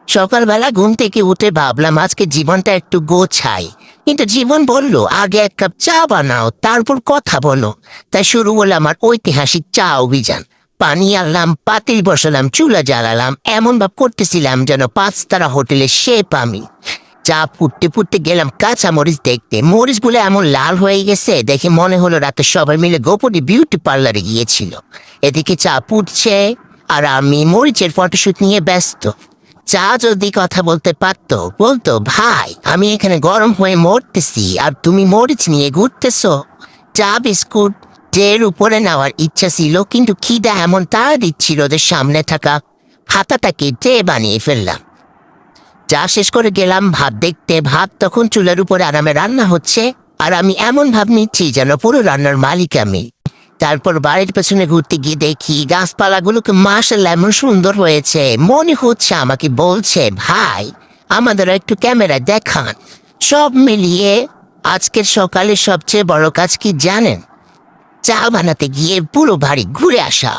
সকালবেলা ঘুম থেকে উঠে ভাবলাম আজকে জীবনটা একটু গোছাই, কিন্তু জীবন বলল আগে এক কাপ চা বানাও তারপর কথা বলো। তাই শুরু হলো আমার ঐতিহাসিক চা অভিযান। পানি আনলাম, পাতিল বসালাম, চুলা জ্বালালাম, এমন ভাব করতেছিলাম যেন 5 তারা হোটেলের শেফ আমি। চা ফুটতে ফুটতে গেলাম কাঁচা মরিচ দেখতে, মরিচগুলো এমন লাল হয়ে গেছে দেখে মনে হলো রাতে সবাই মিলে গোপনে বিউটি পার্লারে গিয়েছিল। এদিকে চা ফুটছে আর আমি মরিচের ফটোশুট নিয়ে ব্যস্ত। চা যদি কথা বলতে পারতো বলতো, ভাই আমি এখানে গরম হয়ে মরতেছি আর তুমি মরিচ নিয়ে ঘুরতেছো। চা বিস্কুট ট্রের উপরে নেওয়ার ইচ্ছা ছিল, কিন্তু খিদা এমন তাড়া দিচ্ছিল যে সামনে থাকা হাতাটাকে ট্রে বানিয়ে ফেললাম। চা শেষ করে গেলাম ভাত দেখতে। ভাত তখন চুলার উপরে আরামে রান্না হচ্ছে, আর আমি এমন ভাব নিচ্ছি যেন পুরো রান্নার মালিক আমি। তারপর বাড়ির পেছনে ঘুরতে গিয়ে দেখি গাছপালাগুলোকে মাশাআল্লাহ এমন সুন্দর হয়েছে, মনে হচ্ছে আমাকে বলছে, ভাই আমাদের একটু ক্যামেরা দেখান। সব মিলিয়ে আজকের সকালে সবচেয়ে বড় কাজ কি জানেন? চা বানাতে গিয়ে পুরো বাড়ি ঘুরে আসা।